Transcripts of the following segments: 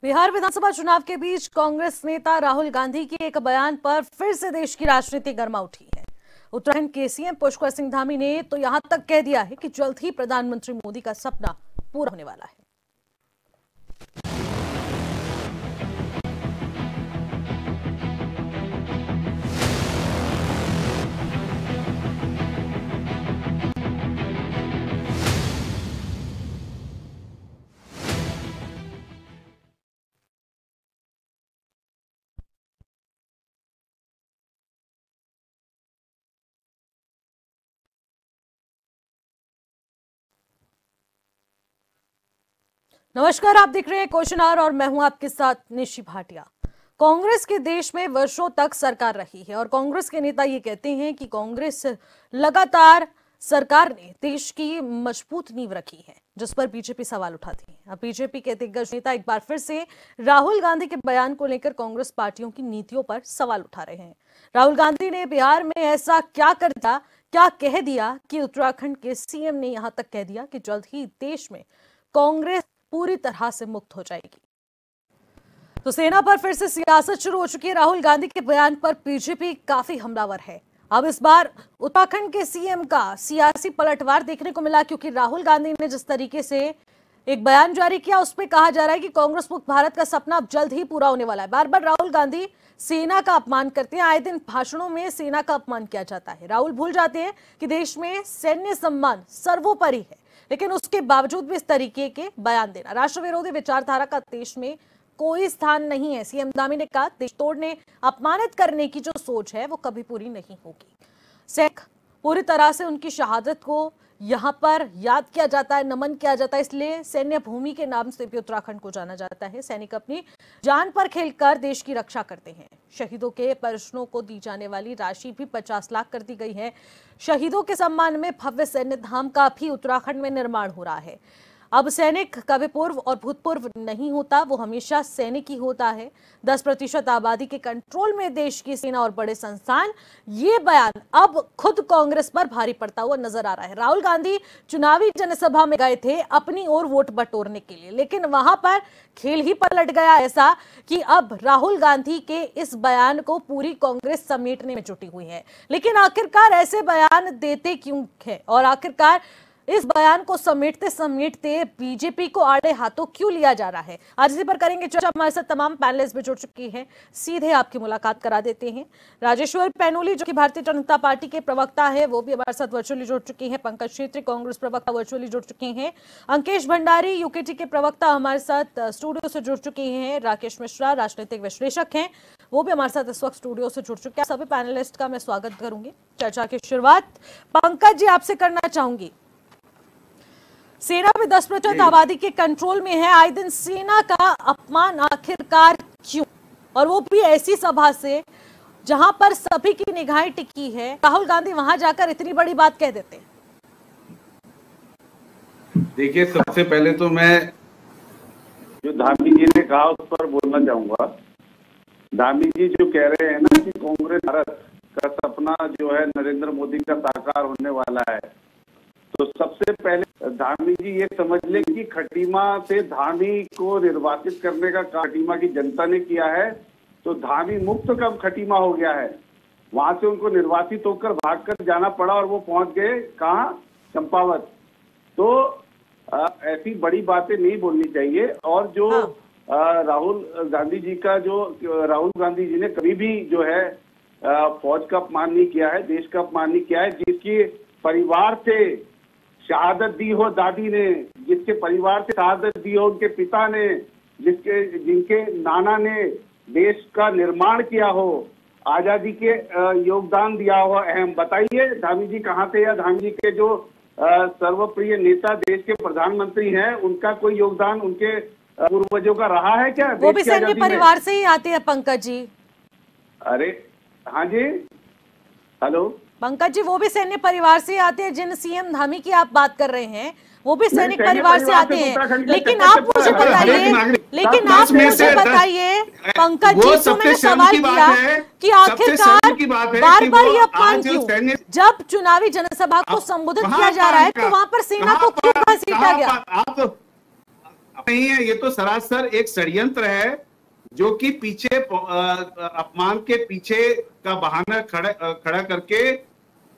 बिहार विधानसभा चुनाव के बीच कांग्रेस नेता राहुल गांधी के एक बयान पर फिर से देश की राजनीति गर्मा उठी है। उत्तराखंड के सीएम पुष्कर सिंह धामी ने तो यहां तक कह दिया है कि जल्द ही प्रधानमंत्री मोदी का सपना पूरा होने वाला है। नमस्कार, आप देख रहे हैं क्वेश्चन आवर और मैं हूं आपके साथ निशी भाटिया। कांग्रेस के देश में वर्षों तक सरकार रही है और कांग्रेस के नेता ये कहते हैं कि कांग्रेस लगातार सरकार ने देश की मजबूत नींव रखी है, जिस पर बीजेपी सवाल उठाती है। अब बीजेपी के दिग्गज नेता एक बार फिर से राहुल गांधी के बयान को लेकर कांग्रेस पार्टियों की नीतियों पर सवाल उठा रहे हैं। राहुल गांधी ने बिहार में ऐसा क्या कर दिया, क्या कह दिया कि उत्तराखंड के सीएम ने यहां तक कह दिया कि जल्द ही देश में कांग्रेस पूरी तरह से मुक्त हो जाएगी। तो सेना पर फिर से सियासत शुरू हो चुकी है। राहुल गांधी के बयान पर बीजेपी काफी हमलावर है। अब इस बार उत्तराखंड के सीएम का सियासी पलटवार देखने को मिला, क्योंकि राहुल गांधी ने जिस तरीके से एक बयान जारी किया उस पर कहा जा रहा है कि कांग्रेस मुक्त भारत का सपना अब जल्द ही पूरा होने वाला है। बार बार राहुल गांधी सेना का अपमान करते हैं, आए दिन भाषणों में सेना का अपमान किया जाता है। राहुल भूल जाते हैं कि देश में सैन्य सम्मान सर्वोपरि है, लेकिन उसके बावजूद भी इस तरीके के बयान देना, राष्ट्र विरोधी विचारधारा का देश में कोई स्थान नहीं है। सीएम धामी ने कहा, देश तोड़ने अपमानित करने की जो सोच है वो कभी पूरी नहीं होगी। सैनिक पूरी तरह से उनकी शहादत को यहां पर याद किया जाता है, नमन किया जाता है, इसलिए सैन्य भूमि के नाम से भी उत्तराखंड को जाना जाता है। सैनिक अपनी जान पर खेलकर देश की रक्षा करते हैं। शहीदों के परिजनों को दी जाने वाली राशि भी 50 लाख कर दी गई है। शहीदों के सम्मान में भव्य सैन्य धाम का भी उत्तराखंड में निर्माण हो रहा है। अब सैनिक कभी पूर्व और भूतपूर्व नहीं होता, वो हमेशा सैनिक ही होता है। 10% आबादी के कंट्रोल में देश की सेना और बड़े संस्थान, ये बयान अब खुद कांग्रेस पर भारी पड़ता हुआ नजर आ रहा है। राहुल गांधी चुनावी जनसभा में गए थे अपनी ओर वोट बटोरने के लिए, लेकिन वहां पर खेल ही पलट गया ऐसा कि अब राहुल गांधी के इस बयान को पूरी कांग्रेस समेटने में जुटी हुई है। लेकिन आखिरकार ऐसे बयान देते क्यों है और आखिरकार इस बयान को समेटते समेटते बीजेपी को आड़े हाथों क्यों लिया जा रहा है, आज इसी पर करेंगे चर्चा। हमारे साथ तमाम पैनलिस्ट भी जुड़ चुकी हैं, सीधे आपकी मुलाकात करा देते हैं। राजेश्वर पैनोली जो कि भारतीय जनता पार्टी के प्रवक्ता है, वो भी हमारे साथ वर्चुअली जुड़ चुकी हैं। पंकज छेत्री कांग्रेस प्रवक्ता वर्चुअली जुड़ चुके हैं। अंकेश भंडारी यूकेटी के प्रवक्ता हमारे साथ स्टूडियो से जुड़ चुके हैं। राकेश मिश्रा राजनीतिक विश्लेषक हैं, वो भी हमारे साथ इस वक्त स्टूडियो से जुड़ चुके हैं। सभी पैनलिस्ट का मैं स्वागत करूंगी। चर्चा की शुरुआत पंकज जी आपसे करना चाहूंगी। सेना में 10% आबादी के कंट्रोल में है, आए दिन सेना का अपमान आखिरकार क्यों, और वो भी ऐसी सभा से जहां पर सभी की निगाहें टिकी है। राहुल गांधी वहां जाकर इतनी बड़ी बात कह देते हैं। देखिए, सबसे पहले तो मैं जो धामी जी ने कहा उस पर बोलना चाहूंगा। धामी जी जो कह रहे हैं ना कि कांग्रेस भारत का सपना जो है नरेंद्र मोदी का साकार होने वाला है, तो सबसे पहले धामी जी ये समझ ले कि खटीमा से धामी को निर्वासित करने का खटीमा की जनता ने किया है। तो धामी मुक्त कब खटीमा हो गया है, वहां से उनको निर्वासित होकर भागकर जाना पड़ा और वो पहुंच गए कहाँ, चंपावत। तो ऐसी बड़ी बातें नहीं बोलनी चाहिए। और जो राहुल गांधी जी का राहुल गांधी जी ने कभी भी जो है फौज का अपमान नहीं किया है, देश का अपमान नहीं किया है। जिसकी परिवार से शहादत दी हो दादी ने, जिसके परिवार से शहादत दी हो उनके पिता ने, जिनके नाना ने देश का निर्माण किया हो, आजादी के योगदान दिया हो अहम, बताइए धामी जी कहाँ थे, या धामी जी के जो सर्वप्रिय नेता देश के प्रधानमंत्री हैं, उनका कोई योगदान उनके पूर्वजों का रहा है क्या? वो भी सैन्य परिवार से ही आते हैं पंकज जी। अरे हाँ जी, हेलो पंकज जी, वो भी सैन्य परिवार से आते हैं। जिन सीएम धामी की आप बात कर रहे हैं वो भी सैनिक परिवार से आते हैं। लेकिन आप मुझे बताइए, पंकज जी, जो मैंने सवाल किया कि आखिरकार बार बार ये अपमान क्यों, जब चुनावी जनसभा को संबोधित किया जा रहा है तो वहां पर सेना को क्यों घसीटा गया? नहीं है, ये तो सरासर एक षड्यंत्र है जो कि पीछे अपमान के पीछे का बहाना खड़ा करके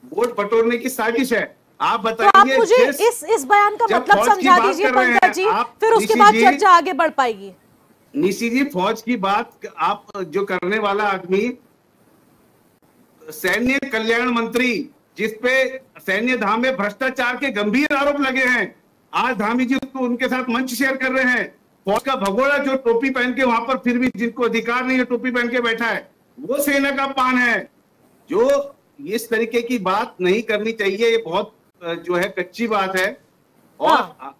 वोट बटोरने की साजिश है। आप बताइए। तो आप मुझे इस बयान का मतलब समझा दीजिए पंकज जी, फिर उसके बाद चर्चा आगे बढ़ पाएगी। निशी जी, फौज की बात आप जो करने वाला आदमी, सैन्य कल्याण मंत्री, जिसपे सैन्य धाम में भ्रष्टाचार के गंभीर आरोप लगे हैं, आज धामी जी उसको उनके साथ मंच शेयर कर रहे हैं। फौज का भगोड़ा जो टोपी पहन के वहां पर फिर भी जिनको अधिकार नहीं है टोपी पहन के बैठा है, वो सेना का पान है। जो इस तरीके की बात नहीं करनी चाहिए, ये बहुत जो है कच्ची बात है। और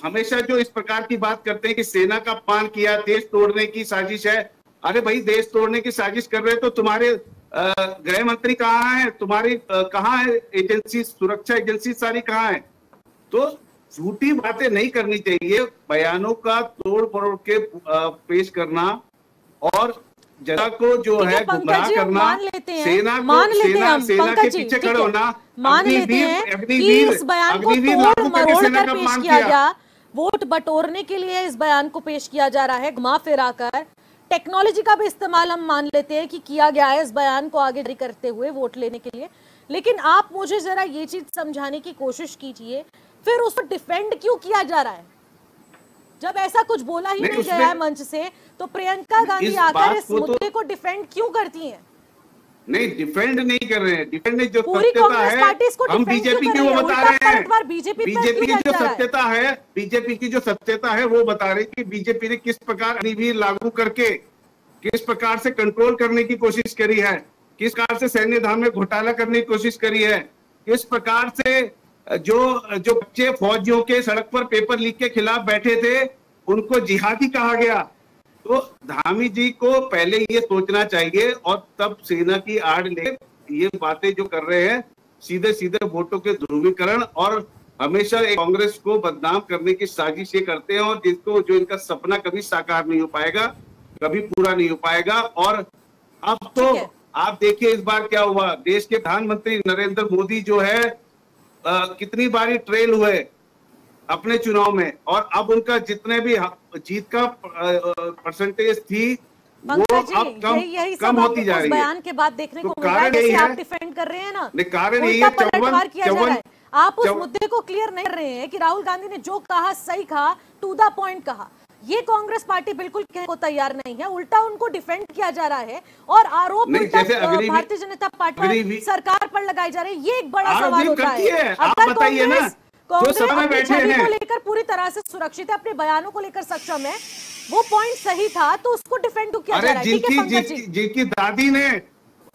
हमेशा जो इस प्रकार की बात करते हैं कि सेना का पान किया, देश तोड़ने की साजिश है। अरे भाई, देश तोड़ने की साजिश कर रहे तो तुम्हारे गृह मंत्री कहाँ है, तुम्हारी कहाँ है एजेंसी, सुरक्षा एजेंसी सारी कहाँ है? तो झूठी बातें नहीं करनी चाहिए, बयानों का तोड़ मरोड़ के पेश करना और जनता को जो है गुमराह करना, सेना के पीछे खड़े होना, मान लेते हैं कि इस बयान को तोड़ मरोड़ कर पेश किया गया, वोट बटोरने के लिए इस बयान को पेश किया जा रहा है, घुमा फिरा कर टेक्नोलॉजी का भी इस्तेमाल हम मान लेते हैं कि किया गया है इस बयान को आगे जारी करते हुए वोट लेने के लिए। लेकिन आप मुझे जरा ये चीज समझाने की कोशिश कीजिए, फिर उसको डिफेंड क्यों किया जा रहा है? जब ऐसा कुछ बोला ही नहीं गया है मंच से, तो प्रियंका गांधी आकर इस मुद्दे को डिफेंड क्यों करती हैं? नहीं, डिफेंड नहीं कर रहे हैं। डिफेंड जो पूरी कांग्रेस पार्टी इसको हम बीजेपी की वो बता रहे हैं, बीजेपी की जो सत्यता है, बीजेपी की जो सत्यता है वो बता रहे कि बीजेपी ने किस प्रकार अग्निवीर लागू करके किस प्रकार से कंट्रोल करने की कोशिश करी है, किस प्रकार से सैन्य धाम में घोटाला करने की कोशिश करी है, किस प्रकार से जो बच्चे फौजियों के सड़क पर पेपर लीक के खिलाफ बैठे थे उनको जिहादी कहा गया। तो धामी जी को पहले ये सोचना चाहिए और तब सेना की आड़ ले ये बातें जो कर रहे हैं, सीधे सीधे वोटों के ध्रुवीकरण और हमेशा कांग्रेस को बदनाम करने की साजिश ये करते हैं, और जिसको जो इनका सपना कभी साकार नहीं हो पाएगा, कभी पूरा नहीं हो पाएगा। और अब तो आप देखिए इस बार क्या हुआ, देश के प्रधानमंत्री नरेंद्र मोदी जो है कितनी बारी ट्रेल हुए अपने चुनाव में, और अब उनका जितने भी जीत का परसेंटेज थी वो अब कम होती जा रही है। बयान के बाद देखने को मिला है, जैसे आप डिफेंड कर रहे हैं ना, कारण यही है आप उस मुद्दे को क्लियर नहीं कर रहे हैं कि राहुल गांधी ने जो कहा सही कहा, टू द पॉइंट कहा। ये कांग्रेस पार्टी बिल्कुल कहने को तैयार नहीं है, उल्टा उनको डिफेंड किया जा रहा है और आरोप भारतीय जनता पार्टी सरकार पर लगाए जा रहे हैं। ये एक बड़ा सवाल उठा है। अगर कांग्रेस अपनी छवि को लेकर पूरी तरह से सुरक्षित है, अपने बयानों को लेकर सक्षम है, वो पॉइंट सही था, तो उसको डिफेंड क्यों किया जा रहा है? जिनकी दादी ने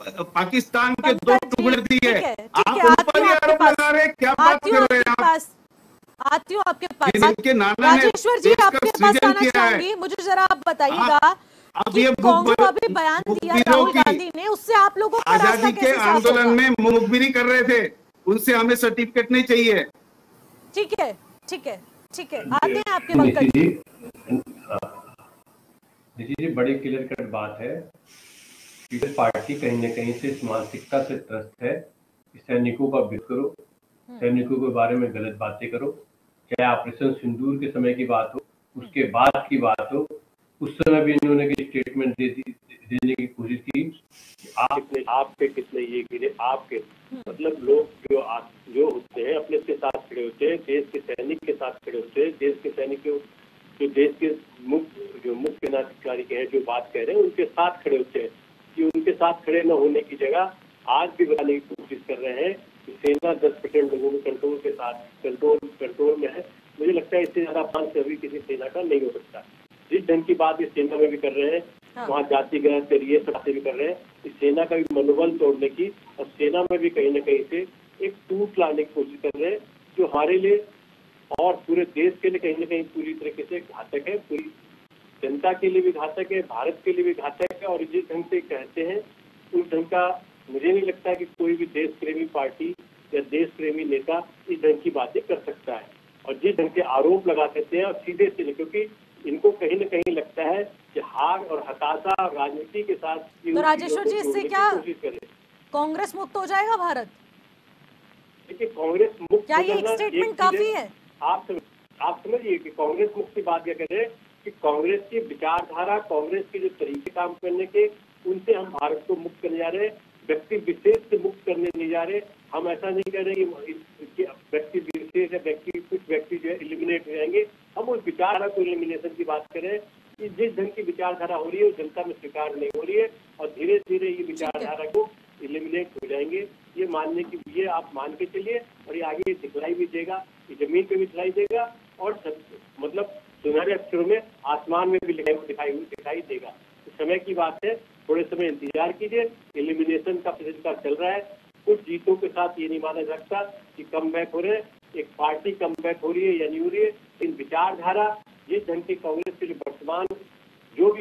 पाकिस्तान के 2 टुकड़े दिए, आप उन पर ये आरोप लगा रहे हैं, क्या बात कर रहे हैं आप? आती हूँ आपके पास, राजेश्वर जी आपके पास आना चाहूंगी। मुझे जरा आप बताइएगा कि कांग्रेस अभी बयान दिया राहुल गांधी ने, उससे आप लोगों को आजादी के आंदोलन में मुखबिरी कर रहे थे, उनसे हमें सर्टिफिकेट नहीं चाहिए। ठीक है, ठीक है, ठीक है, आते हैं आपके पंकज जी। जी, बड़ी क्लियर कट बात है कि पार्टी कहीं न कहीं से इस मानसिकता से त्रस्त है कि सैनिकों का विरोध करो, सैनिकों के बारे में गलत बातें करो, चाहे ऑपरेशन सिंदूर के समय की बात हो, उसके बाद की बात हो, उस समय भी इन्होंने स्टेटमेंट देने की कोशिश की। आपके कितने ये गिरे, आपके मतलब लोग जो होते हैं अपने के साथ खड़े होते हैं, देश के सैनिक के साथ खड़े होते हैं, देश के सैनिक जो देश के मुख्य सेनाधिकारी हैं जो बात कह रहे हैं उनके साथ खड़े होते हैं, कि उनके साथ खड़े न होने की जगह आज भी बताने की कोशिश कर रहे हैं कि सेना 10% लोगों के कंट्रोल के साथ कंट्रोल में है। मुझे लगता है इससे ज्यादा पान से अभी किसी सेना का नहीं हो सकता। जिस ढंग की बात इस सेना में भी कर रहे हैं, वहाँ जातिगत ये सब बातें भी कर रहे हैं, इस सेना का भी मनोबल तोड़ने की और सेना में भी कहीं न कहीं से एक टूट लाने की कोशिश कर रहे हैं, जो हमारे लिए और पूरे देश के लिए कहीं न कहीं पूरी तरीके से घातक है, पूरी जनता के लिए भी घातक है, भारत के लिए भी घातक है। और जिस ढंग से कहते हैं उस ढंग का मुझे नहीं लगता कि कोई भी देश प्रेमी पार्टी या देश प्रेमी नेता इस ढंग की बातें कर सकता है। और जिस ढंग के आरोप लगा देते हैं और सीधे से, क्योंकि इनको कहीं न कहीं लगता है कि हार और हताशा राजनीति के साथ। तो राजेश्वर जी, इससे क्या कांग्रेस मुक्त हो जाएगा भारत? देखिए, कांग्रेस मुक्त, क्या ये एक स्टेटमेंट काफी है? आप आप समझिए कि कांग्रेस मुक्त की बात क्या करें कि कांग्रेस की विचारधारा, कांग्रेस के जो तरीके काम करने के, उनसे हम भारत को मुक्त करने जा रहे हैं, व्यक्ति विशेष से मुक्त करने नहीं जा रहे। हम ऐसा नहीं कह रहे कि व्यक्ति विशेष या कुछ व्यक्ति जो है एलिमिनेट हो जाएंगे। हम उस विचारधारा को एलिमिनेशन की बात करें कि जिस ढंग की विचारधारा हो रही है वो जनता में स्वीकार नहीं हो रही है, और धीरे धीरे ये विचारधारा को एलिमिनेट हो जाएंगे। ये मानने की, ये आप मान के चलिए, और ये आगे दिखलाई भी देगा, ये जमीन पे भी दिखलाई देगा, और मतलब सुनहरे अक्षरों में आसमान में भी दिखाई देगा। तो समय की बात है, थोड़े समय इंतजार कीजिए। एलिमिनेशन का प्रक्रिया चल रहा है। कुछ जीतों के साथ ये नहीं माना जा सकता कि कम बैक हो रहे हैं, एक पार्टी कम बैक हो रही है या नहीं हो रही है। इन विचारधारा, जिस ढंग की कांग्रेस के जो वर्तमान जो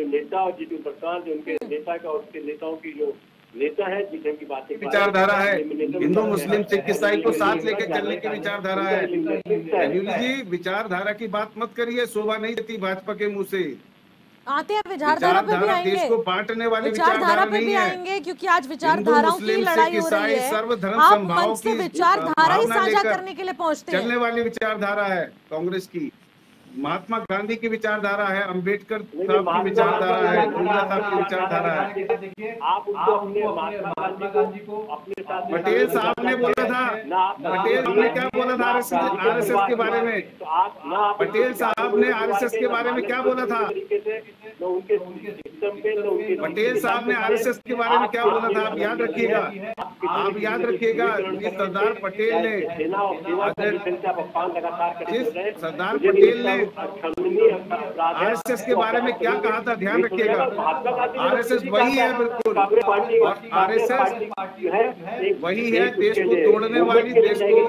नेता, और जो वर्तमान जो उनके नेता का और उसके नेताओं की जो नेता है, जिस ढंग की बातें विचारधारा है, हिंदू मुस्लिम सिख ईसाई को साथ लेकर चलने की विचारधारा है। जी, विचारधारा की बात मत करिए, शोभा नहीं देती भाजपा के मुंह से। आते हैं विचारधारा पे भी आएंगे, देश को बांटने वाली विचारधारा पे भी आएंगे, क्योंकि आज विचारधाराओं की लड़ाई हो रही है। सर्वधर्म आप समभाव मंच से की विचारधारा ही भावना साझा लेकर करने के लिए पहुंचते हैं। चलने वाली विचारधारा है कांग्रेस की। महात्मा गांधी की विचारधारा है, अंबेडकर साहब की विचारधारा है, बुल्ला साहब की विचारधारा है। आप उनको अपने महात्मा गांधी को अपने साथ, पटेल साहब ने बोला था, पटेल साहब ने क्या बोला था आरएसएस के बारे में? पटेल साहब ने आरएसएस के बारे में क्या बोला था? पटेल साहब ने आरएसएस के बारे में क्या बोला था? आप याद रखिएगा, आप याद रखिएगा। सरदार पटेल ने सरदार पटेल ने आरएसएस के बारे में क्या कहा था, ध्यान रखिएगा। आरएसएस वही है, बिल्कुल आरएसएस वही है, देश को तोड़ने वाली, देश को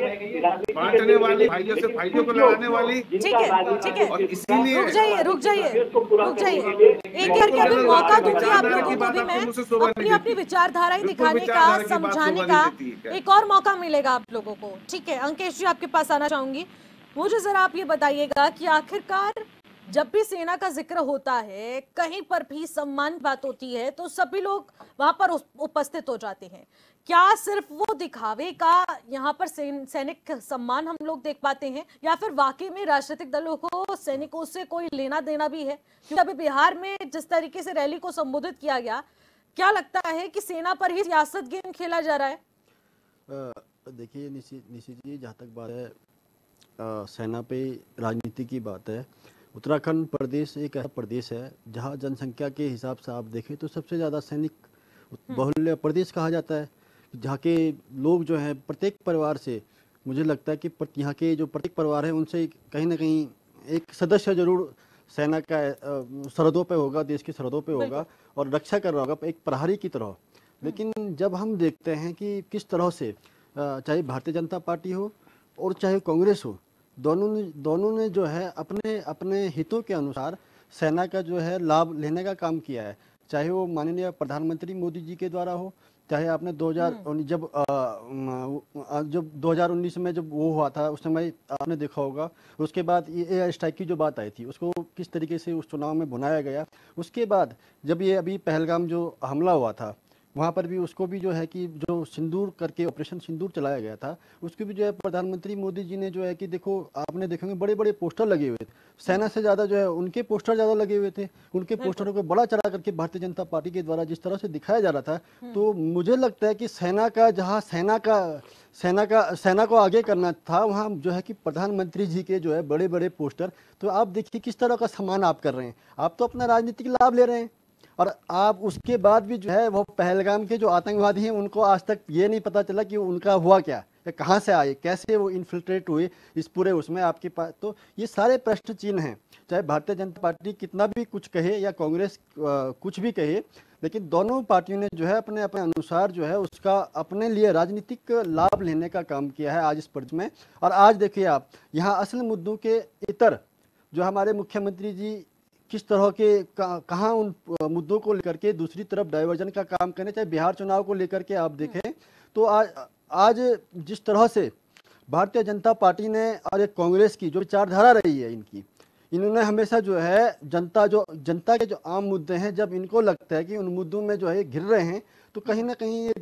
बांटने वाली, भाइयों से भाइयों को लड़ाने वाली। ठीक है, और इसीलिए रुक जाइए। एक करके अभी मौका दूंगी आप लोगों को भी, मैं अपनी विचारधारा दिखाने का, समझाने का एक और मौका मिलेगा आप लोगों को। ठीक है, अंकेश जी आपके पास आना चाहूंगी। मुझे जरा आप ये बताइएगा कि आखिरकार जब भी सेना का जिक्र होता है, कहीं पर भी सम्मान बात होती है, तो सभी लोग वहां पर उपस्थित हो जाते हैं। क्या सिर्फ वो दिखावे का यहाँ पर सैनिक सम्मान हम लोग देख पाते हैं, या फिर वाकई में राजनीतिक दलों को सैनिकों से कोई लेना देना भी है? क्योंकि अभी बिहार में जिस तरीके से रैली को संबोधित किया गया, क्या लगता है कि सेना पर ही सियासत गेम खेला जा रहा है? देखिए निशित जी, जहाँ तक बात है सेना पे राजनीति की बात है, उत्तराखंड प्रदेश एक ऐसा प्रदेश है जहाँ जनसंख्या के हिसाब से आप देखें तो सबसे ज़्यादा सैनिक बहुल्य प्रदेश कहा जाता है। जहाँ के लोग जो हैं, प्रत्येक परिवार से मुझे लगता है कि यहाँ के जो प्रत्येक परिवार है उनसे कहीं ना कहीं एक सदस्य जरूर सेना का सरहदों पे होगा, देश की सरहदों पे होगा और रक्षा कर रहा होगा एक प्रहरी की तरह। लेकिन जब हम देखते हैं कि किस तरह से चाहे भारतीय जनता पार्टी हो और चाहे कांग्रेस हो, दोनों ने जो है अपने अपने हितों के अनुसार सेना का जो है लाभ लेने का काम किया है। चाहे वो माननीय प्रधानमंत्री मोदी जी के द्वारा हो, चाहे आपने 2019 जब 2019 में जब वो हुआ था, उस समय आपने देखा होगा। उसके बाद ये एयर स्ट्राइक की जो बात आई थी, उसको किस तरीके से उस चुनाव में भुनाया गया। उसके बाद जब ये अभी पहलगाम जो हमला हुआ था, वहाँ पर भी उसको भी जो है कि जो सिंदूर करके ऑपरेशन सिंदूर चलाया गया था, उसको भी जो है प्रधानमंत्री मोदी जी ने जो है कि देखो, आपने देखेंगे बड़े बड़े पोस्टर लगे हुए थे, सेना से ज़्यादा जो है उनके पोस्टर ज़्यादा लगे हुए थे। उनके पोस्टरों को बड़ा चढ़ा करके भारतीय जनता पार्टी के द्वारा जिस तरह से दिखाया जा रहा था, तो मुझे लगता है कि सेना का जहाँ सेना को आगे करना था, वहाँ जो है कि प्रधानमंत्री जी के जो है बड़े बड़े पोस्टर। तो आप देखिए किस तरह का सम्मान आप कर रहे हैं, आप तो अपना राजनीतिक लाभ ले रहे हैं। और आप उसके बाद भी जो है वो पहलगाम के जो आतंकवादी हैं, उनको आज तक ये नहीं पता चला कि उनका हुआ क्या, कहाँ से आए, कैसे वो इन्फिल्ट्रेट हुए इस पूरे उसमें आपके पास। तो ये सारे प्रश्न चिन्ह हैं, चाहे भारतीय जनता पार्टी कितना भी कुछ कहे या कांग्रेस कुछ भी कहे, लेकिन दोनों पार्टियों ने जो है अपने अपने अनुसार जो है उसका अपने लिए राजनीतिक लाभ लेने का काम किया है आज इस पर्व में। और आज देखिए आप यहाँ असल मुद्दों के इतर जो हमारे मुख्यमंत्री जी किस तरह के कहाँ उन मुद्दों को लेकर के दूसरी तरफ डाइवर्जन का काम करने, चाहे बिहार चुनाव को लेकर के आप देखें तो आज जिस तरह से भारतीय जनता पार्टी ने और एक कांग्रेस की जो विचारधारा रही है इन्होंने हमेशा जो है जनता के जो आम मुद्दे हैं, जब इनको लगता है कि उन मुद्दों में जो है घिर रहे हैं, तो कहीं ना कहीं ये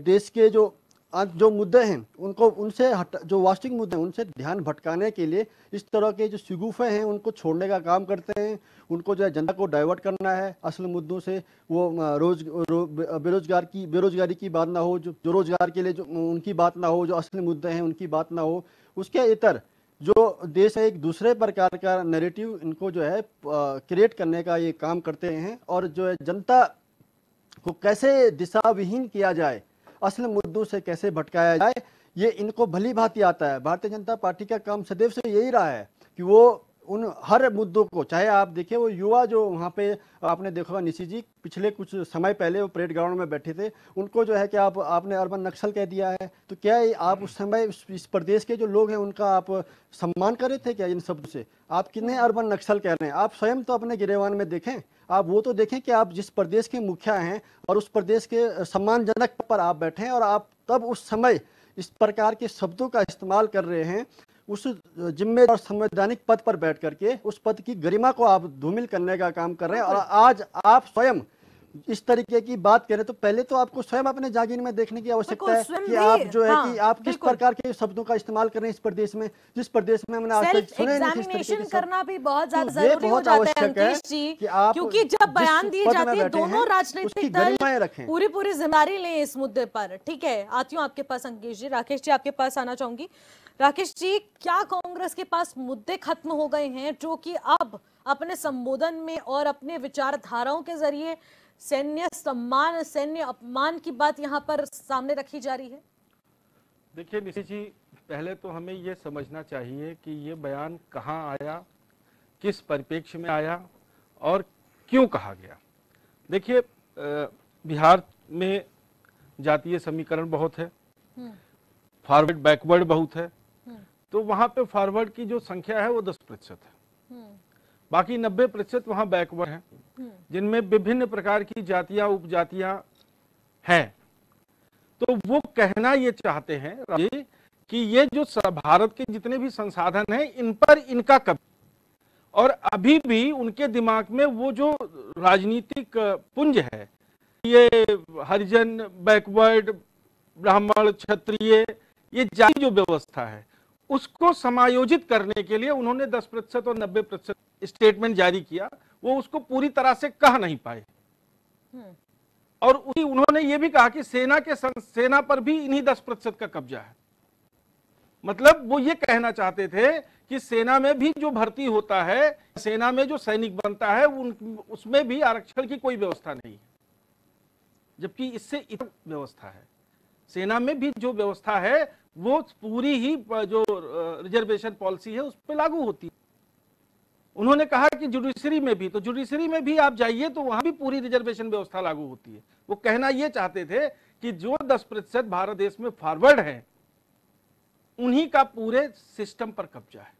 देश के जो जो मुद्दे हैं उनको उनसे जो वास्तविक मुद्दे हैं उनसे ध्यान भटकाने के लिए इस तरह के जो शिगुफे हैं उनको छोड़ने का काम करते हैं। उनको जो है जनता को डाइवर्ट करना है असल मुद्दों से। वो बेरोजगारी की बात ना हो, जो रोजगार के लिए जो उनकी बात ना हो, जो असली मुद्दे हैं उनकी बात ना हो। उसके इतर जो देश है एक दूसरे प्रकार का नैरेटिव इनको जो है क्रिएट करने का ये काम करते हैं और जो है जनता को कैसे दिशा विहीन किया जाए, असल मुद्दों से कैसे भटकाया जाए, ये इनको भली भांति आता है। भारतीय जनता पार्टी का काम सदैव से यही रहा है कि वो उन हर मुद्दों को, चाहे आप देखिए वो युवा जो वहाँ पे आपने देखा होगा निशी जी पिछले कुछ समय पहले वो परेड ग्राउंड में बैठे थे, उनको जो है कि आपने अर्बन नक्सल कह दिया है। तो क्या आप उस समय इस प्रदेश के जो लोग हैं उनका आप सम्मान कर रहे थे क्या इन शब्द से? आप कितने अर्बन नक्सल कह रहे हैं? आप स्वयं तो अपने गिरेवान में देखें, आप वो तो देखें कि आप जिस प्रदेश के मुखिया हैं और उस प्रदेश के सम्मानजनक पर आप बैठे हैं और आप तब उस समय इस प्रकार के शब्दों का इस्तेमाल कर रहे हैं, उस जिम्मेदार और संवैधानिक पद पर बैठ करके उस पद की गरिमा को आप धूमिल करने का काम कर रहे हैं। और आज आप स्वयं इस तरीके की बात करें तो पहले तो आपको स्वयं अपने जागीर में देखने की आवश्यकता है कि आप जो है कि आप किस प्रकार के शब्दों का इस्तेमाल कर रहे हैं इस प्रदेश में, जिस प्रदेश में हमने आज तक सुने नहीं इस तरीके के करना भी बहुत ज्यादा जरूरी हो जाता है अंकेश जी, क्योंकि जब बयान दिए जाते हैं दोनों राजनीतिक दल पूरी जिम्मेदारी लें इस मुद्दे पर। ठीक है, आती हूँ आपके पास अंकेश जी। राकेश जी आपके पास आना चाहूंगी। राकेश जी, क्या कांग्रेस के पास मुद्दे खत्म हो गए हैं जो कि अब अपने संबोधन में और अपने विचारधाराओं के जरिए सैन्य सम्मान, सैन्य अपमान की बात यहाँ पर सामने रखी जा रही है? देखिए निशी जी, पहले तो हमें ये समझना चाहिए कि ये बयान कहाँ आया, किस परिप्रेक्ष्य में आया और क्यों कहा गया। देखिए बिहार में जातीय समीकरण बहुत है, फॉरवर्ड बैकवर्ड बहुत है, तो वहाँ पे फॉरवर्ड की जो संख्या है वो 10% है, बाकी 90% वहाँ बैकवर्ड है जिनमें विभिन्न प्रकार की जातियां उपजातियां हैं। तो वो कहना ये चाहते हैं कि ये जो भारत के जितने भी संसाधन हैं इन पर इनका कब्जा, और अभी भी उनके दिमाग में वो जो राजनीतिक पुंज है, ये हरिजन, बैकवर्ड, ब्राह्मण, क्षत्रिय, ये जाति जो व्यवस्था है उसको समायोजित करने के लिए उन्होंने 10% और 90% स्टेटमेंट जारी किया। वो उसको पूरी तरह से कह नहीं पाए और उन्होंने ये भी कहा कि सेना पर भी इन्हीं 10% का कब्जा है। मतलब वो ये कहना चाहते थे कि सेना में भी जो भर्ती होता है, सेना में जो सैनिक बनता है उसमें भी आरक्षण की कोई व्यवस्था नहीं है, जबकि इससे इतर व्यवस्था है। सेना में भी जो व्यवस्था है वो पूरी ही जो रिजर्वेशन पॉलिसी है उस पर लागू होती है। उन्होंने कहा कि जुडिशरी में भी, तो जुडिशरी में भी आप जाइए तो वहां भी पूरी रिजर्वेशन व्यवस्था लागू होती है। वो कहना ये चाहते थे कि जो 10% भारत देश में फॉरवर्ड है उन्हीं का पूरे सिस्टम पर कब्जा है,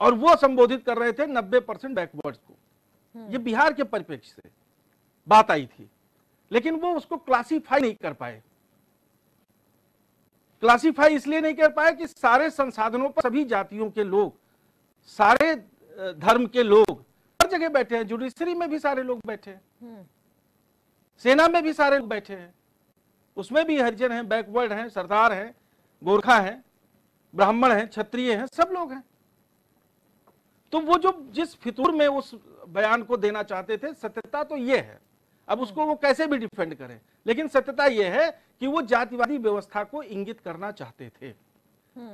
और वो संबोधित कर रहे थे 90% बैकवर्ड्स को। ये बिहार के परिप्रेक्ष्य से बात आई थी, लेकिन वो उसको क्लासीफाई नहीं कर पाए। क्लासीफाई इसलिए नहीं कर पाए कि सारे संसाधनों पर सभी जातियों के लोग, सारे धर्म के लोग हर जगह बैठे हैं। जुडिशरी में भी सारे लोग बैठे हैं, सेना में भी सारे लोग बैठे हैं, उसमें भी हरिजन हैं, बैकवर्ड हैं, सरदार हैं, गोरखा हैं, ब्राह्मण हैं, क्षत्रिय हैं, सब लोग हैं। तो वो जो जिस फितूर में उस बयान को देना चाहते थे, सत्यता तो ये है, अब उसको वो कैसे भी डिफेंड करें, लेकिन सत्यता ये है कि वो जातिवादी व्यवस्था को इंगित करना चाहते थे।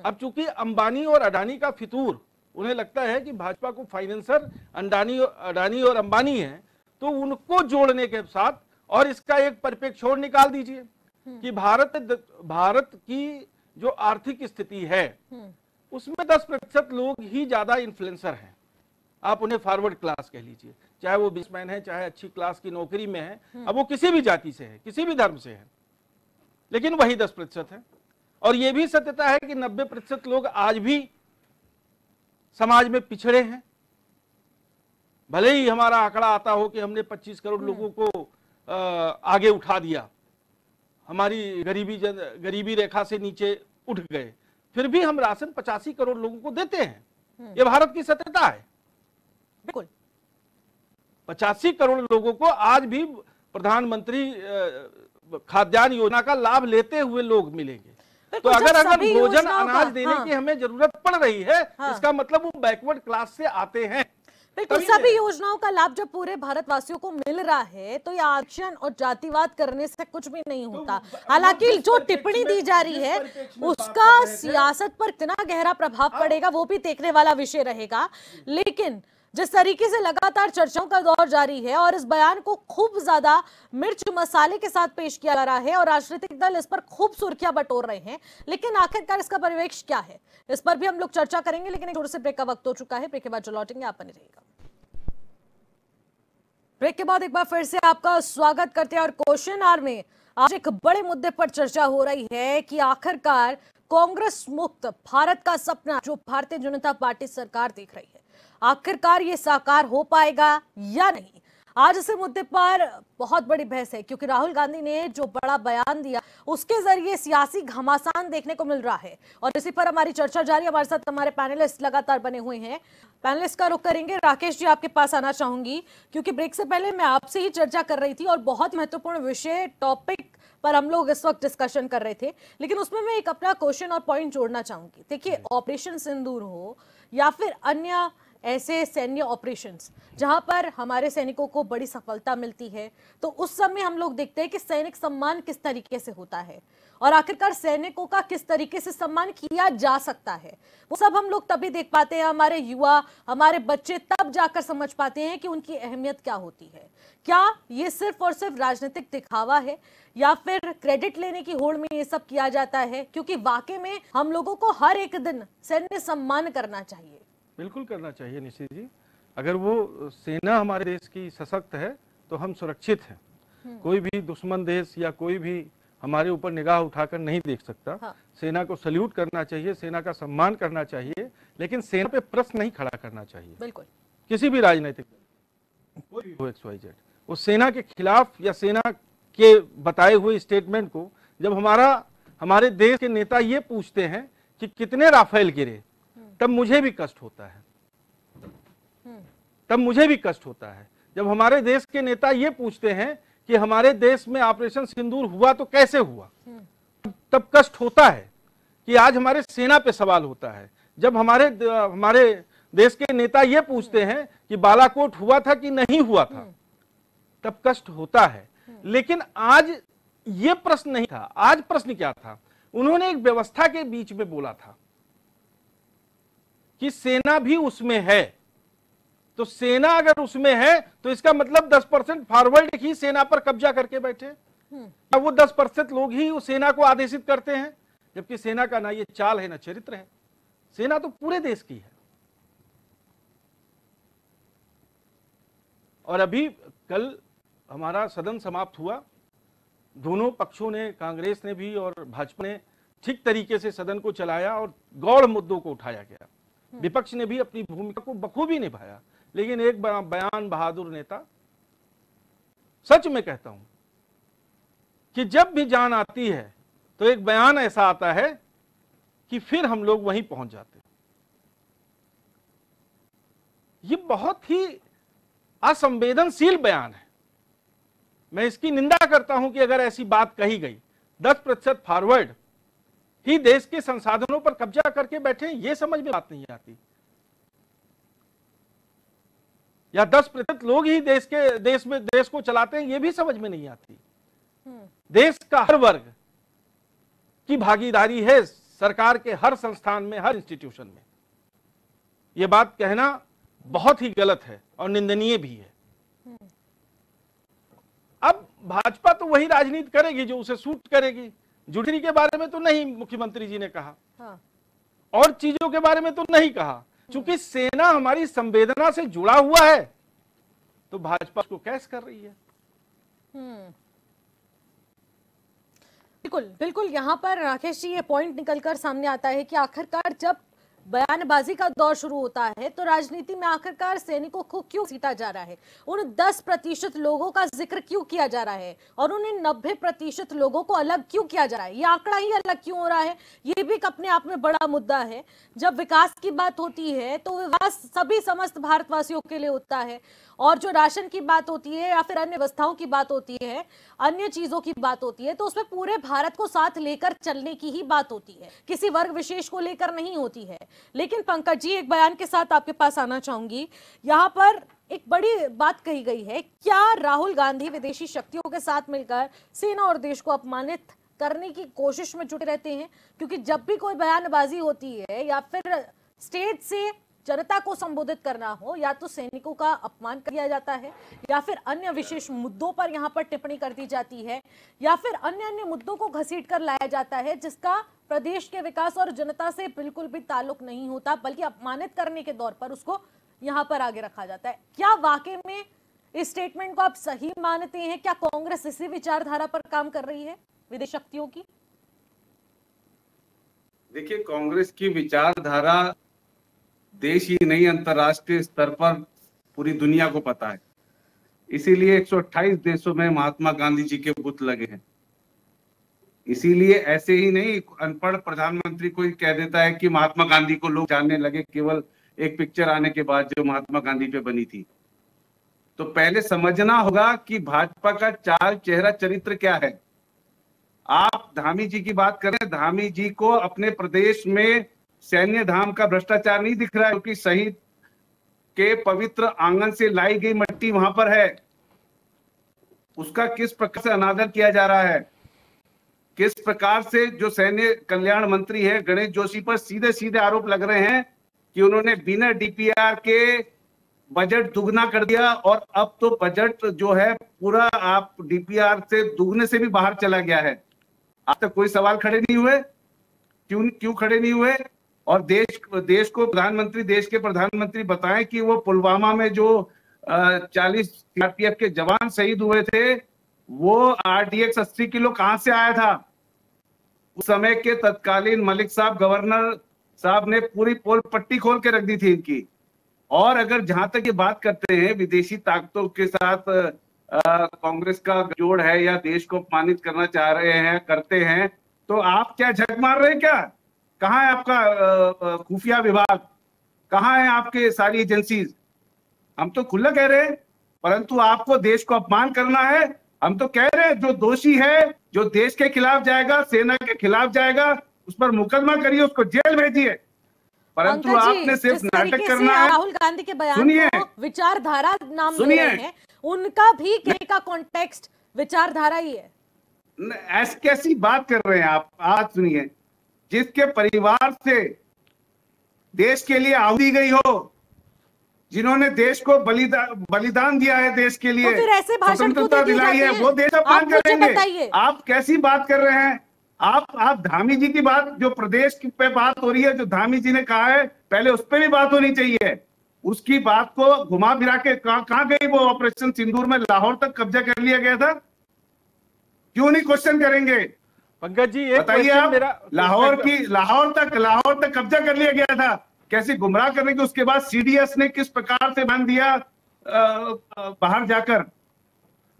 अब चूंकि अंबानी और अडानी का फितूर, उन्हें लगता है कि भाजपा को फाइनेंसर अडानी और अंबानी है, तो उनको जोड़ने के साथ, और इसका एक परिप्रेक्ष्य और निकाल दीजिए कि भारत की जो आर्थिक स्थिति है उसमें 10% लोग ही ज्यादा इन्फ्लुएंसर हैं। आप उन्हें फॉरवर्ड क्लास कह लीजिए, चाहे वो बिजनेसमैन है, चाहे अच्छी क्लास की नौकरी में है, अब वो किसी भी जाति से है, किसी भी धर्म से है, लेकिन वही 10% है। और ये भी सत्यता है कि 90% लोग आज भी समाज में पिछड़े हैं। भले ही हमारा आंकड़ा आता हो कि हमने 25 करोड़ लोगों को आगे उठा दिया, हमारी गरीबी रेखा से नीचे उठ गए, फिर भी हम राशन 85 करोड़ लोगों को देते हैं। ये भारत की सत्यता है। बिल्कुल 85 करोड़ लोगों को आज भी प्रधानमंत्री खाद्यान्न योजना का लाभ लेते हुए लोग मिलेंगे। तो बिल्कुल, जब अगर सभी भोजन योजनाओं अनाज का- देने हाँ। की हमें जरूरत पड़ रही है, हाँ। इसका मतलब वो बैकवर्ड क्लास से आते हैं। बिल्कुल, तभी सभी मिलेगा। योजनाओं का लाभ जब पूरे भारतवासियों को मिल रहा है तो ये आरक्षण और जातिवाद करने से कुछ भी नहीं होता। हालांकि जिस जो परिप्रेक्ष्य टिप्पणी में- दी जा रही जिस है परिप्रेक्ष्य में बात उसका कर रहे थे- सियासत पर कितना गहरा प्रभाव पड़ेगा वो भी देखने वाला विषय रहेगा। लेकिन जिस तरीके से लगातार चर्चाओं का दौर जारी है और इस बयान को खूब ज्यादा मिर्च मसाले के साथ पेश किया जा रहा है और राजनीतिक दल इस पर खूब सुर्खियां बटोर रहे हैं, लेकिन आखिरकार इसका परिवेश क्या है, इस पर भी हम लोग चर्चा करेंगे। लेकिन एक छोटे से ब्रेक का वक्त हो चुका है, ब्रेक के बाद जो लौटेंगे आप बने रहिएगा। ब्रेक के बाद एक बार फिर से आपका स्वागत करते हैं और क्वेश्चन आवर में आज एक बड़े मुद्दे पर चर्चा हो रही है कि आखिरकार कांग्रेस मुक्त भारत का सपना जो भारतीय जनता पार्टी सरकार देख रही है, आखिरकार ये साकार हो पाएगा या नहीं। आज इस मुद्दे पर बहुत बड़ी बहस है क्योंकि राहुल गांधी ने जो बड़ा बयान दिया उसके जरिए सियासी घमासान देखने को मिल रहा है और इसी पर हमारी चर्चा जारी। हमारे साथ हमारे पैनलिस्ट लगातार बने हुए हैं, पैनलिस्ट का रुख करेंगे। राकेश जी, आपके पास आना चाहूंगी क्योंकि ब्रेक से पहले मैं आपसे ही चर्चा कर रही थी और बहुत महत्वपूर्ण विषय टॉपिक पर हम लोग इस वक्त डिस्कशन कर रहे थे, लेकिन उसमें मैं एक अपना क्वेश्चन और पॉइंट जोड़ना चाहूंगी। देखिए, ऑपरेशन सिंदूर हो या फिर अन्य ऐसे सैन्य ऑपरेशंस जहां पर हमारे सैनिकों को बड़ी सफलता मिलती है, तो उस समय हम लोग देखते हैं कि सैनिक सम्मान किस तरीके से होता है और आखिरकार सैनिकों का किस तरीके से सम्मान किया जा सकता है, वो सब हम लोग तभी देख पाते हैं। हमारे युवा, हमारे बच्चे तब जाकर समझ पाते हैं कि उनकी अहमियत क्या होती है। क्या ये सिर्फ और सिर्फ राजनीतिक दिखावा है या फिर क्रेडिट लेने की होड़ में ये सब किया जाता है? क्योंकि वाकई में हम लोगों को हर एक दिन सैन्य सम्मान करना चाहिए। बिल्कुल करना चाहिए निशित जी। अगर वो सेना हमारे देश की सशक्त है तो हम सुरक्षित हैं। कोई भी दुश्मन देश या कोई भी हमारे ऊपर निगाह उठाकर नहीं देख सकता। हाँ। सेना को सल्यूट करना चाहिए, सेना का सम्मान करना चाहिए, लेकिन सेना पे प्रश्न नहीं खड़ा करना चाहिए। बिल्कुल, किसी भी राजनीतिक कोई भी हो XYZ, उस सेना के खिलाफ या सेना के बताए हुए स्टेटमेंट को जब हमारे देश के नेता ये पूछते हैं कि कितने राफेल गिरे, तब मुझे भी कष्ट होता है। तब मुझे भी कष्ट होता है जब हमारे देश के नेता ये पूछते हैं कि हमारे देश में ऑपरेशन सिंदूर हुआ तो कैसे हुआ, तब कष्ट होता है कि आज हमारे सेना पे सवाल होता है। जब हमारे देश के नेता ये पूछते हैं कि बालाकोट हुआ था कि नहीं हुआ था, तब कष्ट होता है। लेकिन आज ये प्रश्न नहीं था। आज प्रश्न क्या था? उन्होंने एक व्यवस्था के बीच में बोला था कि सेना भी उसमें है। तो सेना अगर उसमें है तो इसका मतलब 10% फॉरवर्ड ही सेना पर कब्जा करके बैठे। अब वो 10% लोग ही उस सेना को आदेशित करते हैं, जबकि सेना का ना ये चाल है ना चरित्र है। सेना तो पूरे देश की है। और अभी कल हमारा सदन समाप्त हुआ, दोनों पक्षों ने, कांग्रेस ने भी और भाजपा ने ठीक तरीके से सदन को चलाया और गौड़ मुद्दों को उठाया गया। विपक्ष ने भी अपनी भूमिका को बखूबी निभाया। लेकिन एक बयान बहादुर नेता, सच में कहता हूं कि जब भी जान आती है तो एक बयान ऐसा आता है कि फिर हम लोग वहीं पहुंच जाते। ये बहुत ही असंवेदनशील बयान है। मैं इसकी निंदा करता हूं कि अगर ऐसी बात कही गई। 10% फॉरवर्ड ही देश के संसाधनों पर कब्जा करके बैठे, ये समझ में बात नहीं आती। या 10% लोग ही देश को चलाते हैं, ये भी समझ में नहीं आती। देश का हर वर्ग की भागीदारी है सरकार के हर संस्थान में, हर इंस्टीट्यूशन में। यह बात कहना बहुत ही गलत है और निंदनीय भी है। अब भाजपा तो वही राजनीति करेगी जो उसे सूट करेगी। जुटरी के बारे में तो नहीं मुख्यमंत्री जी ने कहा। हाँ। और चीजों के बारे में तो नहीं कहा। चूंकि सेना हमारी संवेदना से जुड़ा हुआ है तो भाजपा उसको कैस कर रही है। बिल्कुल बिल्कुल, यहाँ पर राकेश जी ये पॉइंट निकलकर सामने आता है कि आखिरकार जब बयानबाजी का दौर शुरू होता है तो राजनीति में आखिरकार सैनिकों को क्यों सीटा जा रहा है, उन 10% लोगों का जिक्र क्यों किया जा रहा है और उन 90% लोगों को अलग क्यों किया जा रहा है, ये आंकड़ा ही अलग क्यों हो रहा है, ये भी एक अपने आप में बड़ा मुद्दा है। जब विकास की बात होती है तो विकास सभी समस्त भारतवासियों के लिए होता है, और जो राशन की बात होती है या फिर अन्य व्यवस्थाओं की बात होती है, अन्य चीजों की बात होती है, तो उसमें पूरे भारत को साथ लेकर चलने की ही बात होती है, किसी वर्ग विशेष को लेकर नहीं होती है। लेकिन पंकज जी, एक बयान के साथ आपके पास आना चाहूंगी। यहाँ पर एक बड़ी बात कही गई है, क्या राहुल गांधी विदेशी शक्तियों के साथ मिलकर सेना और देश को अपमानित करने की कोशिश में जुटे रहते हैं? क्योंकि जब भी कोई बयानबाजी होती है या फिर स्टेज से जनता को संबोधित करना हो, या तो सैनिकों का अपमान किया जाता है, या फिर अन्य विशेष मुद्दों पर यहाँ पर टिप्पणी कर दी जाती है, या फिर अन्य मुद्दों को घसीट कर लाया जाता है जिसका प्रदेश के विकास और जनता से बिल्कुल भी ताल्लुक नहीं होता, बल्कि अपमानित करने के दौर पर उसको यहाँ पर आगे रखा जाता है। क्या वाकई में इस स्टेटमेंट को आप सही मानते हैं? क्या कांग्रेस इसी विचारधारा पर काम कर रही है विदेशी शक्तियों की? देखिए, कांग्रेस की विचारधारा देश ही नहीं, अंतर्राष्ट्रीय स्तर पर पूरी दुनिया को पता है। इसीलिए 128 देशों में महात्मा गांधी जी के बुत लगे हैं। इसीलिए ऐसे ही नहीं अनपढ़ प्रधानमंत्री कोई कह देता है कि महात्मा गांधी को लोग जानने लगे केवल एक पिक्चर आने के बाद जो महात्मा गांधी पे बनी थी। तो पहले समझना होगा कि भाजपा का चाल चेहरा चरित्र क्या है। आप धामी जी की बात करें, धामी जी को अपने प्रदेश में सैन्य धाम का भ्रष्टाचार नहीं दिख रहा है, क्योंकि शहीद के पवित्र आंगन से लाई गई मिट्टी वहां पर है। उसका किस प्रकार से अनादर किया जा रहा है, किस प्रकार से जो सैन्य कल्याण मंत्री है गणेश जोशी पर सीधे सीधे आरोप लग रहे हैं कि उन्होंने बिना डीपीआर के बजट दुगना कर दिया, और अब तो बजट जो है पूरा आप डीपीआर से दुगने से भी बाहर चला गया है। आज तक कोई सवाल खड़े नहीं हुए। क्यों खड़े नहीं हुए? और देश को देश के प्रधानमंत्री बताएं कि वो पुलवामा में जो 40 सीआरपीएफ के जवान शहीद हुए थे, वो आरडीएक्स 80 किलो कहां से आया था? उस समय के तत्कालीन मलिक साहब, गवर्नर साहब ने पूरी पोल पट्टी खोल के रख दी थी इनकी। और अगर जहां तक ये बात करते हैं विदेशी ताकतों के साथ कांग्रेस का जोड़ है या देश को अपमानित करना चाह रहे हैं, करते हैं, तो आप क्या झक मार रहे हैं क्या? कहाँ है आपका खुफिया विभाग? कहाँ है आपके सारी एजेंसीज? हम तो खुला कह रहे हैं, परंतु आपको देश को अपमान करना है। हम तो कह रहे हैं जो दोषी है, जो देश के खिलाफ जाएगा, सेना के खिलाफ जाएगा, उस पर मुकदमा करिए, उसको जेल भेजिए। परंतु आपने सिर्फ नाटक करना है। राहुल गांधी के बयान को विचारधारा नाम दे रहे हैं, उनका भी कहने का कॉन्टेक्स्ट विचारधारा ही है। ऐसी कैसी बात कर रहे हैं आप? आज सुनिए, जिसके परिवार से देश के लिए आहुति गई हो, जिन्होंने देश को बलिदान दिया है देश के लिए, तो फिर ऐसे भाषण स्वतंत्रता दिलाई है, वो देश अपमान करेंगे? आप कैसी बात कर रहे हैं? आप धामी जी की बात, जो प्रदेश पे बात हो रही है, जो धामी जी ने कहा है, पहले उस पर भी बात होनी चाहिए। उसकी बात को घुमा फिरा के कहां गई वो? ऑपरेशन सिंदूर में लाहौर तक कब्जा कर लिया गया था। क्यों नहीं क्वेश्चन करेंगे? पंकज जी, बताइए आप। लाहौर तक कब्जा कर लिया गया था, कैसे गुमराह करने के? उसके बाद सीडीएस ने किस प्रकार से बन दिया बाहर जाकर?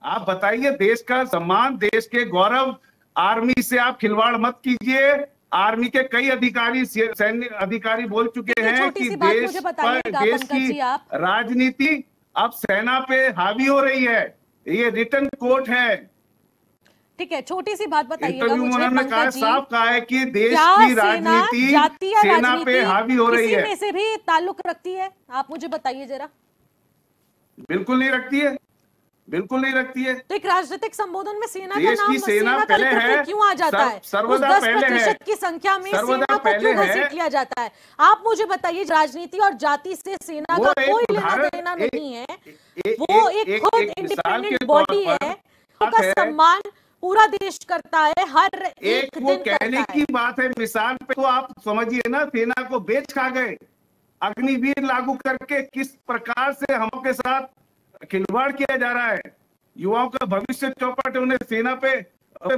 आप बताइए। देश का सम्मान, देश के गौरव, आर्मी से आप खिलवाड़ मत कीजिए। आर्मी के कई अधिकारी, सैन्य अधिकारी बोल चुके हैं कि देश की राजनीति अब सेना पे हावी हो रही है। ये रिटर्न कोट है। ठीक है, छोटी सी बात बताइएगा मुझे। उन्होंने साफ कहा है कि देश की राजनीति सेना पे हावी हो रही है। में से भी ताल्लुक रखती है? आप मुझे बताइए जरा। बिल्कुल नहीं रखती है, बिल्कुल नहीं रखती है। तो एक राजनीतिक संबोधन में सेना का नाम, सेना पहले है, क्यों आ जाता है? सर्वदा पहले है। 10% की संख्या में सेना को क्यों घसीट लिया जाता है? आप मुझे बताइए। राजनीति और जाति से सेना का कोई लेना देना नहीं है। वो एक खुद इंडिपेंडेंट बॉडी है, उसका सम्मान पूरा देश करता है, हर एक वो कहने की बात है। मिसाल पे तो आप समझिए ना, सेना को बेच खा गए। अग्निवीर लागू करके किस प्रकार से हम के साथ खिलवाड़ किया जा रहा है। युवाओं का भविष्य चौपट, उन्हें सेना पे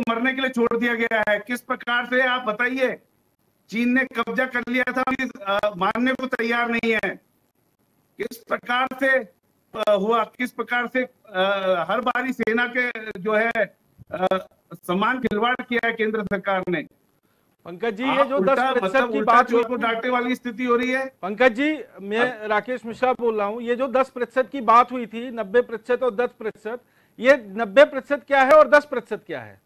मरने के लिए छोड़ दिया गया है। किस प्रकार से आप बताइए। चीन ने कब्जा कर लिया था, मानने को तैयार नहीं है। किस प्रकार से हुआ, किस प्रकार से हर बारी सेना के जो है समान खिलवाड़ किया है केंद्र सरकार ने। पंकज जी, ये जो 10% की बात को डांटने वाली स्थिति हो रही है। पंकज जी, मैं राकेश मिश्रा बोल रहा हूं। ये जो 10% की बात हुई थी, 90% और 10%, ये 90% क्या है और 10% क्या है?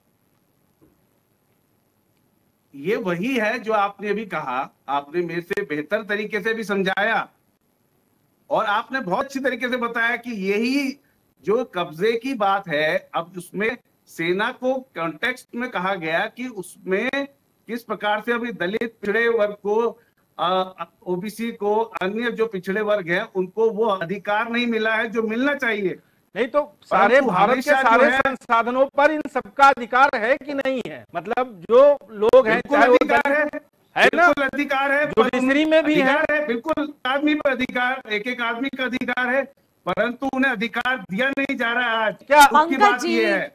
ये वही है जो आपने अभी कहा, आपने मेरे से बेहतर तरीके से भी समझाया और आपने बहुत अच्छी तरीके से बताया कि यही जो कब्जे की बात है, अब उसमें सेना को कॉन्टेक्स्ट में कहा गया कि उसमें किस प्रकार से अभी दलित पिछड़े वर्ग को, ओबीसी को, अन्य जो पिछड़े वर्ग हैं उनको वो अधिकार नहीं मिला है जो मिलना चाहिए। नहीं तो सारे भारत के सारे संसाधनों पर इन सबका अधिकार है कि नहीं है? मतलब जो लोग हैं, चाहे वो अधिकार है ना, बिल्कुल अधिकार है, जुडिशरी में भी है, बिल्कुल आदमी पर अधिकार, एक एक आदमी का अधिकार है, परंतु उन्हें अधिकार दिया नहीं जा रहा है। आज क्या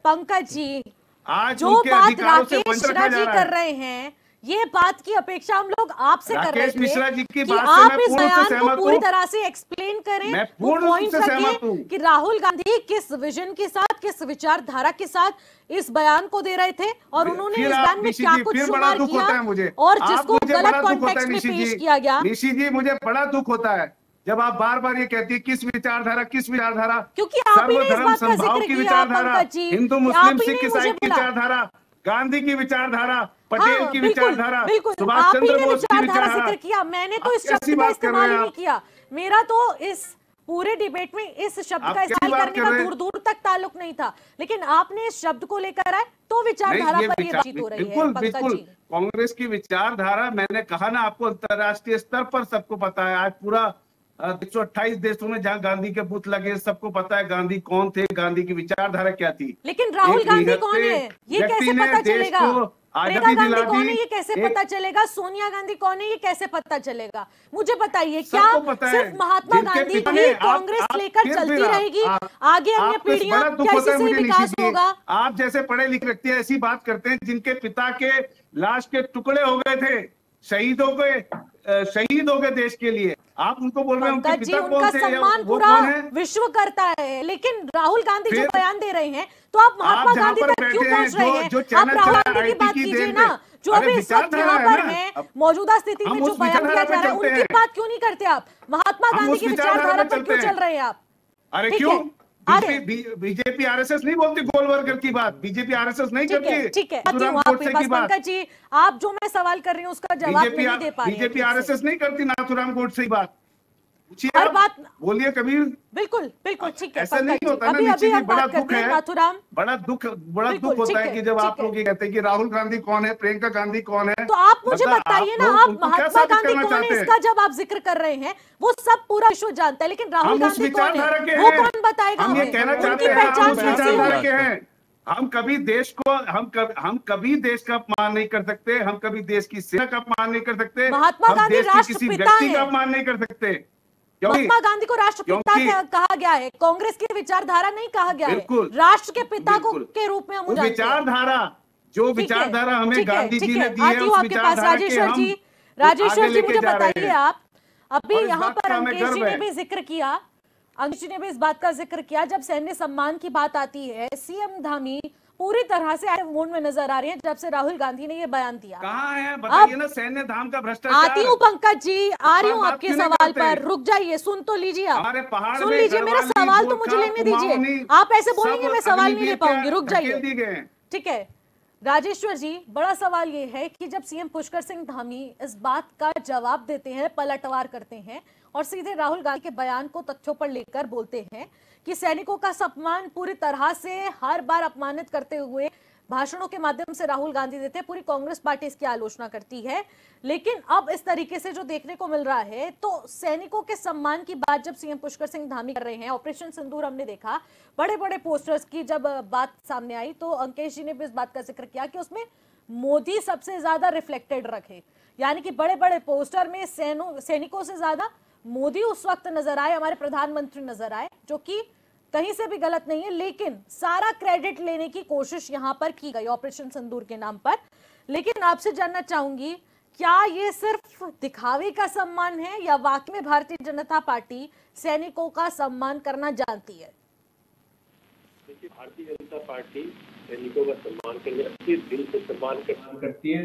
पंकज जी आज जो बात राकेश मिश्रा जी कर रहे हैं, ये बात की अपेक्षा हम लोग आपसे कर रहे थे मिश्रा जी की कि बात आप इस बयान को पूरी तरह से एक्सप्लेन करें, वो पॉइंट रखें कि राहुल गांधी किस विजन के साथ, किस विचारधारा के साथ इस बयान को दे रहे थे और उन्होंने इस बयान में क्या कुछ शुमार किया और जिसको गलत कॉन्टेक्स्ट में पेश किया गया। निशी जी, मुझे बड़ा दुख होता है जब आप बार बार ये कहती है किस विचारधारा, किस विचारधारा, क्योंकि आप ही ने इस बात का जिक्र किया पंकज जी, हिंदू मुस्लिम सिख ईसाई की विचारधारा, गांधी की विचारधारा, पटेल की विचारधारा, सुभाष चंद्र बोस की विचारधारा जिक्र किया। मैंने तो इस शब्द का इस्तेमाल ही नहीं किया। मेरा तो इस पूरे डिबेट में इस शब्द का इस्तेमाल करने का दूर दूर तक ताल्लुक नहीं था, लेकिन आपने इस शब्द को लेकर आए तो विचारधारा पर ये बातचीत हो रही है। बिल्कुल कांग्रेस की विचारधारा, मैंने कहा ना आपको, अंतरराष्ट्रीय स्तर पर सबको पता है। आज पूरा 128 देशों में जहां गांधी के बुत लगे, सबको पता है गांधी कौन थे, गांधी की विचारधारा क्या थी। लेकिन राहुल गांधी कौन है ये कैसे पता चलेगा? प्रियंका गांधी कौन है ये कैसे पता चलेगा? सोनिया गांधी कौन है ये कैसे पता चलेगा? मुझे बताइए, क्या सिर्फ महात्मा गांधी ही कांग्रेस लेकर चलती रहेगी? आगे अन्य पीढ़ियां, क्या इससे विकास होगा? आप जैसे पढ़े लिखे व्यक्ति ऐसी बात करते हैं जिनके पिता के लाश के टुकड़े हो गए थे, शहीद हो गए देश के लिए, आप उनको बोल रहे हैं उनके पिता कौन थे? सम्मान पूरा विश्व करता है, लेकिन राहुल गांधी जो बयान दे रहे हैं तो आप महात्मा गांधी तक क्यों पहुंच रहे हैं? आप राहुल गांधी की बात कीजिए ना, जो अभी इस वक्त यहाँ पर है, मौजूदा स्थिति में जो बयान दिया जा रहा है उनकी बात क्यों नहीं करते आप? महात्मा गांधी की विचारधारा पर क्यों चल रहे हैं आप? अरे क्यों? बीजेपी आरएसएस नहीं बोलती गोलवर्कर की बात, बीजेपी आरएसएस नहीं करती। ठीक है, पंकज जी, आप जो मैं सवाल कर रही हूँ उसका जवाब नहीं दे पा रहे। बीजेपी आरएसएस नहीं करती नाथूराम गोडसे की बात, हर बात बोलिए कभी। बिल्कुल ठीक है, ऐसा नहीं होता ना। अभी हम बड़ा बात करते हैं नाथूराम। बड़ा दुख होता है कि जब आप लोग ये कहते हैं कि राहुल गांधी कौन है, प्रियंका गांधी कौन है, तो आप मुझे बताइए ना, आप महात्मा गांधी कौन है इसका जब आप जिक्र कर रहे हैं वो सब पूरा विश्व जानता है, लेकिन राहुल गांधी कौन है वो कौन बताएगा? हम ये कहना चाहते हैं हम कभी देश को, हम कभी देश का अपमान नहीं कर सकते, हम कभी देश की सेना का अपमान नहीं कर सकते, महात्मा गांधी राष्ट्रपिता हैं, का अपमान नहीं कर सकते। महात्मा गांधी को राष्ट्रपिता कहा गया है, कांग्रेस की विचारधारा नहीं कहा गया है, राष्ट्र के पिता को के रूप में हम विचारधारा, जो विचारधारा हमें गांधी जी ने दी है, उस विचारधारा राजेश्वर जी मुझे बताइए, आप अभी यहाँ पर अंकेश जी ने भी जिक्र किया, अंकेश जी ने भी इस बात का जिक्र किया, जब सैन्य सम्मान की बात आती है सीएम धामी पूरी तरह से मोड में नजर आ रही है जब से राहुल गांधी ने ये बयान दिया। कहाँ है बताइए ना, सैन्य धाम का भ्रष्टाचार। आती हूँ पंकज जी, आ रही हूँ आपके सवाल पर, रुक जाइए, सुन तो लीजिए आप, सुन लीजिए मेरा सवाल तो मुझे लेने दीजिए। आप ऐसे बोलेंगे मैं सवाल नहीं ले पाऊंगी, रुक जाइए। ठीक है राजेश्वर जी, बड़ा सवाल ये है कि जब सीएम पुष्कर सिंह धामी इस बात का जवाब देते हैं, पलटवार करते हैं और सीधे राहुल गांधी के बयान को तथ्यों पर लेकर बोलते हैं कि सैनिकों का सम्मान पूरी तरह से हर बार अपमानित करते हुए भाषणों के माध्यम से राहुल गांधी देते हैं, पूरी कांग्रेस पार्टी इसकी आलोचना करती है, लेकिन अब इस तरीके से जो देखने को मिल रहा है, तो सैनिकों के सम्मान की बात जब सीएम पुष्कर सिंह धामी कर रहे हैं, ऑपरेशन सिंदूर हमने देखा, बड़े बड़े पोस्टर्स की जब बात सामने आई तो अंकेश जी ने भी इस बात का जिक्र किया कि उसमें मोदी सबसे ज्यादा रिफ्लेक्टेड रखे, यानी कि बड़े बड़े पोस्टर में सैनिकों से ज्यादा मोदी उस वक्त नजर आए, हमारे प्रधानमंत्री नजर आए, जो कि कहीं से भी गलत नहीं है, लेकिन सारा क्रेडिट लेने की कोशिश यहां पर की गई ऑपरेशन सिंदूर के नाम पर। लेकिन आपसे जानना चाहूंगी क्या ये सिर्फ दिखावे का सम्मान है या वाकई में भारतीय जनता पार्टी सैनिकों का सम्मान करना जानती है? देखिए, भारतीय जनता पार्टी सैनिकों का सम्मान करने अच्छे दिल से सम्मान करती है,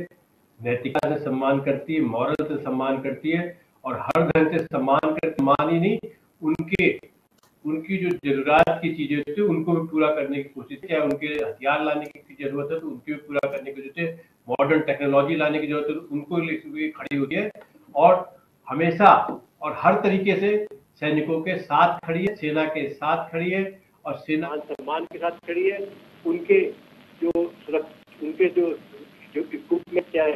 नैतिकता से सम्मान करती है, मॉरल से सम्मान करती है और हर ढंग से सम्मान कर सम्मान ही नहीं, उनकी जो जरूरत की चीजें होती है उनको भी पूरा करने की कोशिश, चाहे उनके हथियार लाने की जरूरत है तो उनकी भी पूरा करने की जरूरत है, मॉडर्न टेक्नोलॉजी लाने की जरूरत है तो उनको भी खड़ी होती है और हमेशा और हर तरीके से सैनिकों के साथ खड़ी है, सेना के साथ खड़ी है और सेना सम्मान के साथ खड़ी है। उनके जो इक्विपमेंट, चाहे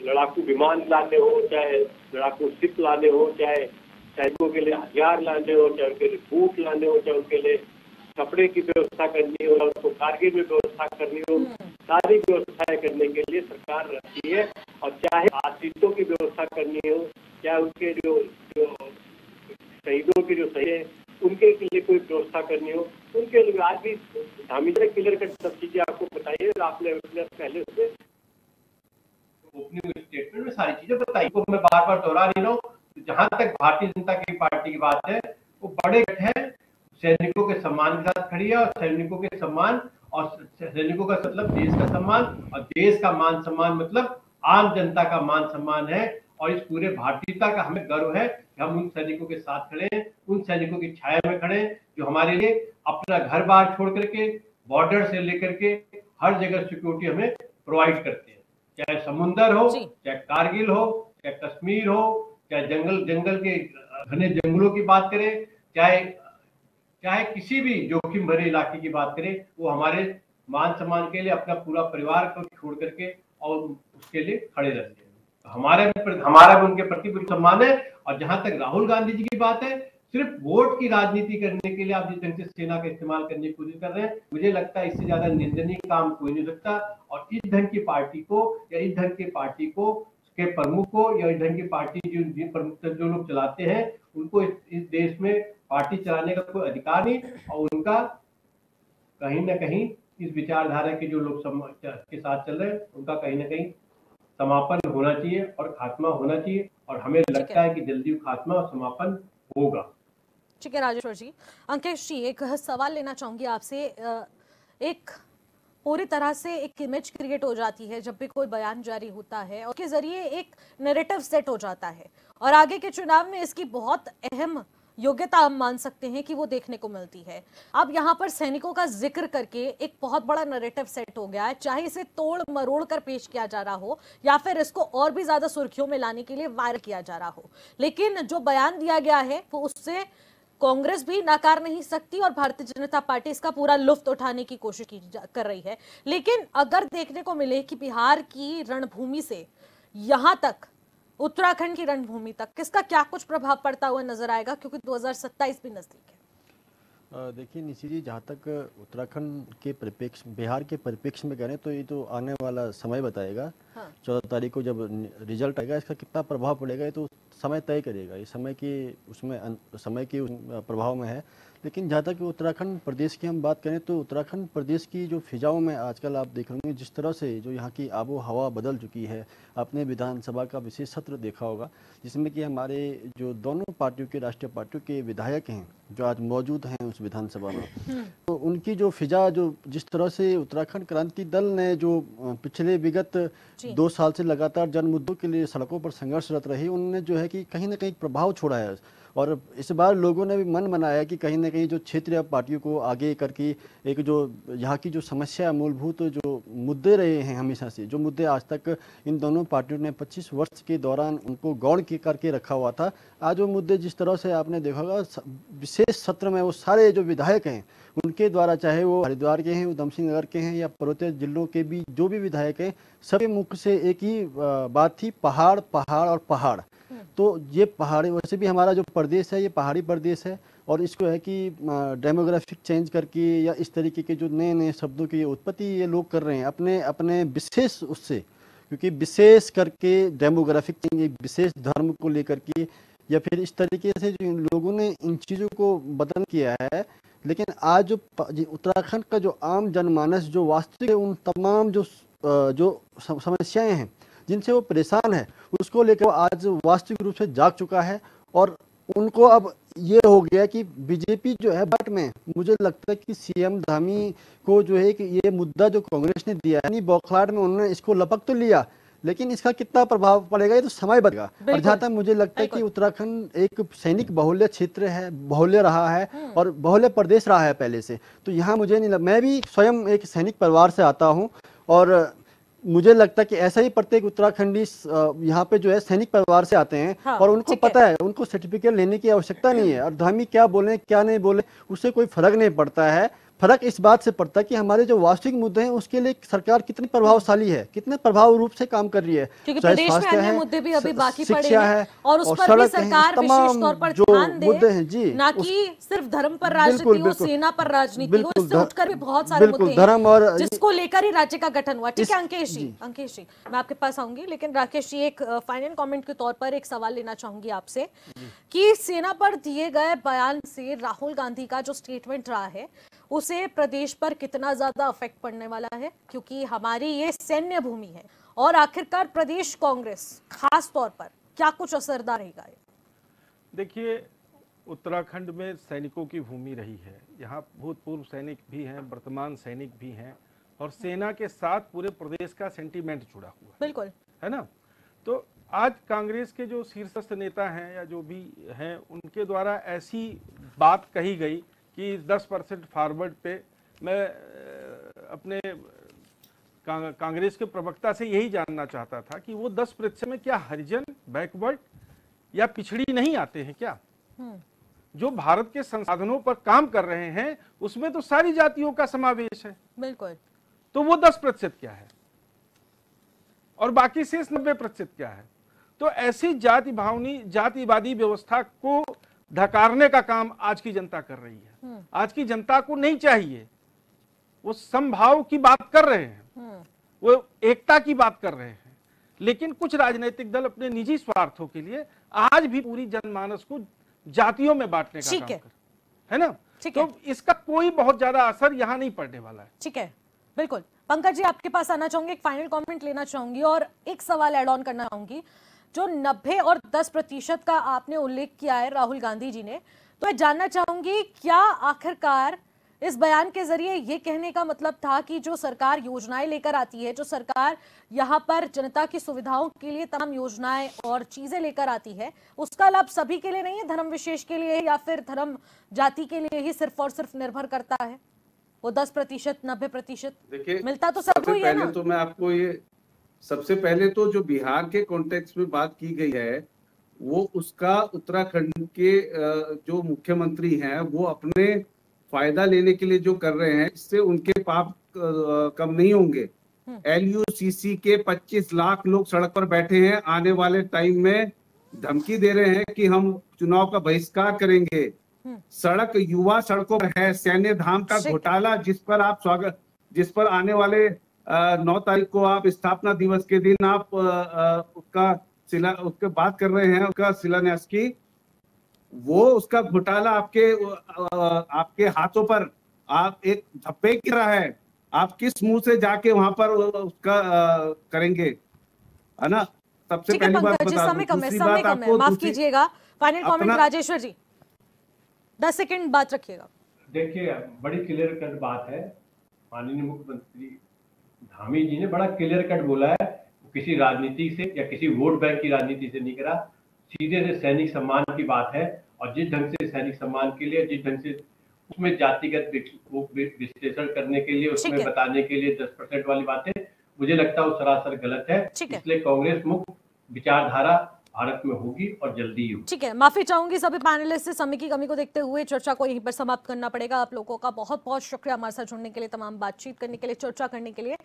लड़ाकू विमान लाने हो, चाहे लड़ाकू शिप लाने हो, चाहे सैनिकों के लिए हथियार लाने हो, चाहे उनके लिए बूट लाने हो, चाहे उनके लिए कपड़े की व्यवस्था करनी हो, उनको कारगिल में व्यवस्था करनी हो, सारी व्यवस्थाएं करने के लिए सरकार रहती है। और चाहे आश्रितों की व्यवस्था करनी हो, चाहे उनके जो शहीदों के जो शहीद हैं उनके लिए कोई व्यवस्था करनी हो, उनके लिए आज भी धामी ने क्लियर कट सब चीजें आपको बताई है। आपने पहले से ओपनिंग स्टेटमेंट में सारी चीजें बताई, को मैं बार बार दोहरा नहीं रहा हूँ। जहां तक भारतीय जनता पार्टी की बात है, वो बड़े गठ है, सैनिकों के सम्मान के साथ खड़ी है और सैनिकों के सम्मान और सैनिकों का मतलब देश का सम्मान और देश का मान सम्मान मतलब आम जनता का मान सम्मान है। और इस पूरे भारतीयता का हमें गर्व है कि हम उन सैनिकों के साथ खड़े हैं, उन सैनिकों की छाया में खड़े हैं जो हमारे लिए अपना घर बार छोड़ करके बॉर्डर से लेकर के हर जगह सिक्योरिटी हमें प्रोवाइड करते हैं, चाहे समुंदर हो, चाहे कारगिल हो, चाहे कश्मीर हो, चाहे जंगल के घने जंगलों की बात करें, चाहे किसी भी जोखिम भरे इलाके की बात करें, वो हमारे मान सम्मान के लिए अपना पूरा परिवार को छोड़ करके और उसके लिए खड़े रहते हैं। हमारा भी उनके प्रति पूरी सम्मान है। और जहां तक राहुल गांधी जी की बात है, सिर्फ वोट की राजनीति करने के लिए आप जिस ढंग से सेना का इस्तेमाल करने की कोशिश कर रहे हैं, मुझे लगता है इससे ज्यादा निंदनीय काम कोई नहीं हो सकता। और इस ढंग की पार्टी को या इस ढंग की पार्टी को के प्रमुख को या इस ढंग की पार्टी जो प्रमुख जो लोग चलाते हैं, उनको इस देश में पार्टी चलाने का कोई अधिकार नहीं और उनका कहीं ना कहीं इस विचारधारा के जो लोग के साथ चल रहे हैं उनका कहीं ना कहीं समापन होना चाहिए और खात्मा होना चाहिए। और हमें लगता है कि जल्दी खात्मा और समापन होगा। ठीक है राजेश्वर जी। अंकेश जी, एक सवाल लेना चाहूंगी आपसे। एक पूरी तरह से एक इमेज क्रिएट हो जाती है जब भी कोई बयान जारी होता है और उसके जरिए एक नैरेटिव सेट हो जाता है और आगे के चुनाव में इसकी बहुत अहम योग्यता हम मान सकते हैं कि वो देखने को मिलती है। अब यहाँ पर सैनिकों का जिक्र करके एक बहुत बड़ा नैरेटिव सेट हो गया है, चाहे इसे तोड़ मरोड़ कर पेश किया जा रहा हो या फिर इसको और भी ज्यादा सुर्खियों में लाने के लिए वायरल किया जा रहा हो, लेकिन जो बयान दिया गया है वो उससे कांग्रेस भी नकार नहीं सकती और भारतीय जनता पार्टी इसका पूरा लुत्फ उठाने की कोशिश कर रही है। लेकिन अगर देखने को मिले कि बिहार की रणभूमि से यहां तक उत्तराखंड की रणभूमि तक किसका क्या कुछ प्रभाव पड़ता हुआ नजर आएगा, क्योंकि 2027 भी नजदीक है। देखिए निशी जी, जहाँ तक उत्तराखंड के परिप्रेक्ष्य बिहार के परिप्रेक्ष्य में करें तो ये तो आने वाला समय बताएगा। 14 तारीख को जब रिजल्ट आएगा, इसका कितना प्रभाव पड़ेगा ये तो समय तय करेगा। ये समय के प्रभाव में है। लेकिन जहाँ तक उत्तराखंड प्रदेश की हम बात करें तो उत्तराखंड प्रदेश की जो फिजाओं में आजकल आप देख रहे होंगे जिस तरह से जो यहाँ की आबो हवा बदल चुकी है। आपने विधानसभा का विशेष सत्र देखा होगा जिसमें कि हमारे जो दोनों पार्टियों के राष्ट्रीय पार्टियों के विधायक हैं जो आज मौजूद हैं उस विधानसभा में, तो उनकी जो फिजा जो जिस तरह से उत्तराखंड क्रांति दल ने जो पिछले विगत 2 साल से लगातार जन मुद्दों के लिए सड़कों पर संघर्षरत रही, उन्होंने जो है कि कहीं ना कहीं प्रभाव छोड़ा है। और इस बार लोगों ने भी मन बनाया कि कहीं ना कहीं जो क्षेत्रीय पार्टियों को आगे करके एक जो यहाँ की जो समस्या मूलभूत जो मुद्दे रहे हैं हमेशा से, जो मुद्दे आज तक इन दोनों पार्टियों ने 25 वर्ष के दौरान उनको गौण करके रखा हुआ था, आज वो मुद्दे जिस तरह से आपने देखा होगा विशेष सत्र में वो सारे जो विधायक हैं उनके द्वारा, चाहे वो हरिद्वार के हैं, उधम सिंह नगर के हैं या पर्वतीय जिलों के भी जो भी विधायक हैं, सबके मुख से एक ही बात थी, पहाड़ पहाड़ और पहाड़। तो ये पहाड़ी, वैसे भी हमारा जो प्रदेश है ये पहाड़ी प्रदेश है और इसको है कि डेमोग्राफिक चेंज करके या इस तरीके के जो नए नए शब्दों की उत्पत्ति ये लोग कर रहे हैं अपने अपने विशेष उससे, क्योंकि विशेष करके डेमोग्राफिक चेंज एक विशेष धर्म को लेकर के या फिर इस तरीके से जो लोगों ने इन चीज़ों को बदल किया है। लेकिन आज जो उत्तराखंड का जो आम जनमानस जो वास्तविक उन तमाम जो समस्याएं हैं जिनसे वो परेशान है उसको लेकर वो आज वास्तविक रूप से जाग चुका है। और उनको अब ये हो गया कि बीजेपी जो है बट में, मुझे लगता है कि सीएम धामी को जो है कि ये मुद्दा जो कांग्रेस ने दिया है, बौखलाहट में उन्होंने इसको लपक तो लिया, लेकिन इसका कितना प्रभाव पड़ेगा ये तो समय बनेगा। और जहाँ तक मुझे लगता है कि उत्तराखंड एक सैनिक बहुल्य क्षेत्र है, बहुल्य रहा है और बहुल्य प्रदेश रहा है पहले से, तो यहाँ मुझे नहीं मैं भी स्वयं एक सैनिक परिवार से आता हूँ और मुझे लगता है कि ऐसा ही प्रत्येक उत्तराखंडी यहाँ पे जो है सैनिक परिवार से आते हैं। हाँ, और उनको पता है, उनको सर्टिफिकेट लेने की आवश्यकता नहीं है और धामी क्या बोले क्या नहीं बोले उससे कोई फर्क नहीं पड़ता है। फर्क इस बात से पड़ता है कि हमारे जो वास्तविक मुद्दे हैं उसके लिए सरकार कितनी प्रभावशाली है, कितने प्रभाव रूप से काम कर रही है। क्योंकि प्रदेश में अन्य मुद्दे भी अभी बाकी पड़े हैं और उस पर भी सरकार विशेष तौर पर ध्यान दे, मुद्दे हैं जी, ना कि सिर्फ धर्म पर राजनीति हो, सेना पर राजनीति हो, इससे उठकर भी बहुत सारे मुद्दे धर्म और जिसको लेकर ही राज्य का गठन हुआ। ठीक है अंकेश जी, मैं आपके पास आऊंगी, लेकिन राकेश जी एक फाइनल कमेंट के तौर पर एक सवाल लेना चाहूंगी आपसे कि सेना पर दिए गए बयान से राहुल गांधी का जो स्टेटमेंट रहा है उसे प्रदेश पर कितना ज्यादा इफेक्ट पड़ने वाला है, क्योंकि हमारी ये सैन्य भूमि है और आखिरकार प्रदेश कांग्रेस खास तौर पर क्या कुछ असरदार रहेगा? देखिए, उत्तराखंड में सैनिकों की भूमि रही है, यहाँ भूतपूर्व सैनिक भी हैं, वर्तमान सैनिक भी हैं और सेना के साथ पूरे प्रदेश का सेंटीमेंट जुड़ा हुआ बिल्कुल है ना। तो आज कांग्रेस के जो शीर्षस्थ नेता हैं या जो भी हैं उनके द्वारा ऐसी बात कही गई कि 10% फॉरवर्ड पे मैं अपने कांग्रेस के प्रवक्ता से यही जानना चाहता था कि वो 10% में क्या हरिजन, बैकवर्ड या पिछड़ी नहीं आते हैं क्या? जो भारत के संसाधनों पर काम कर रहे हैं उसमें तो सारी जातियों का समावेश है। बिल्कुल। तो वो 10% क्या है और बाकी शेष 90% क्या है? तो ऐसी जातिवादी व्यवस्था को धकारने का काम आज की जनता कर रही है। आज की जनता को नहीं चाहिए, वो समभाव की बात कर रहे हैं, वो एकता की बात कर रहे हैं, लेकिन कुछ राजनीतिक दल अपने निजी स्वार्थों के लिए आज भी पूरी जनमानस को जातियों में बांटने का काम कर, है ना। तो इसका कोई बहुत ज्यादा असर यहाँ नहीं पड़ने वाला है। ठीक है, बिल्कुल। पंकज जी आपके पास आना चाहूंगी, एक फाइनल कमेंट लेना चाहूंगी और एक सवाल ऐड ऑन करना चाहूंगी। जो 90 और 10% का आपने उल्लेख किया है राहुल गांधी जी ने, तो मैं जानना चाहूंगी क्या आखिरकार इस बयान के जरिए ये कहने का मतलब था कि जो सरकार योजनाएं लेकर आती है, जो सरकार यहाँ पर जनता की सुविधाओं के लिए तमाम योजनाएं और चीजें लेकर आती है, उसका लाभ सभी के लिए नहीं है, धर्म विशेष के लिए या फिर धर्म जाति के लिए ही सिर्फ और सिर्फ निर्भर करता है? वो 10%, 90% मिलता तो सबको ही है ना। तो मैं आपको ये सबसे पहले तो जो बिहार के कॉन्टेक्स्ट में बात की गई है वो उसका उत्तराखंड के जो मुख्यमंत्री हैं वो अपने फायदा लेने के लिए जो कर रहे हैं, इससे उनके पाप कम नहीं होंगे। LUCC के 25 लाख लोग सड़क पर बैठे हैं, आने वाले टाइम में धमकी दे रहे हैं कि हम चुनाव का बहिष्कार करेंगे। सड़क युवा सड़कों पर है। सैन्य धाम का घोटाला जिस पर आने वाले 9 तारीख को आप स्थापना दिवस के दिन आप उसके बात कर रहे हैं, उसका शिलान्यास की, वो उसका घोटाला आपके हाथों पर आप एक धब्बे गिर रहा है। आप किस मुंह से जाके वहां पर उसका करेंगे, है ना। सबसे पहली बात बता दूं, माफ कीजिएगा, फाइनल कमेंट राजेश्वर जी 10 सेकंड बात रखिएगा। देखिए, बड़ी क्लियर कट बात है। माननीय मुख्यमंत्री धामी जी ने बड़ा क्लियर कट बोला है, किसी राजनीति से या किसी वोट बैंक की राजनीति से नहीं करा, सीधे से सैनिक सम्मान की बात है। और जिस ढंग से सैनिक सम्मान के लिए, जिस ढंग से उसमें जातिगत विश्लेषण करने के लिए, उसमें बताने के लिए 10% वाली बातें, मुझे लगता है वो सरासर गलत है। इसलिए कांग्रेस मुक्त विचारधारा भारत में होगी और जल्दी ही होगी। ठीक है, माफी चाहूंगी सभी पैनलिस्ट से, समय की कमी को देखते हुए चर्चा को यहीं पर समाप्त करना पड़ेगा। आप लोगों का बहुत बहुत शुक्रिया हमारे साथ जुड़ने के लिए, तमाम बातचीत करने के लिए, चर्चा करने के लिए।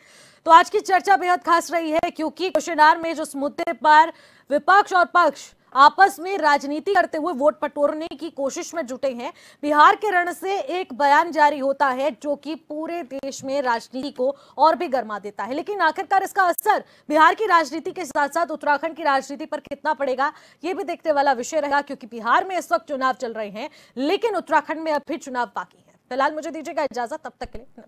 तो आज की चर्चा बेहद खास रही है क्योंकि क्वेश्चन आवर में जिस मुद्दे पर विपक्ष और पक्ष आपस में राजनीति करते हुए वोट बटोरने की कोशिश में जुटे हैं, बिहार के रण से एक बयान जारी होता है जो कि पूरे देश में राजनीति को और भी गर्मा देता है। लेकिन आखिरकार इसका असर बिहार की राजनीति के साथ साथ उत्तराखंड की राजनीति पर कितना पड़ेगा, ये भी देखने वाला विषय रहेगा, क्योंकि बिहार में इस वक्त चुनाव चल रहे हैं लेकिन उत्तराखंड में अब भी चुनाव बाकी है। फिलहाल मुझे दीजिएगा इजाजत, तब तक के लिए नमस्कार।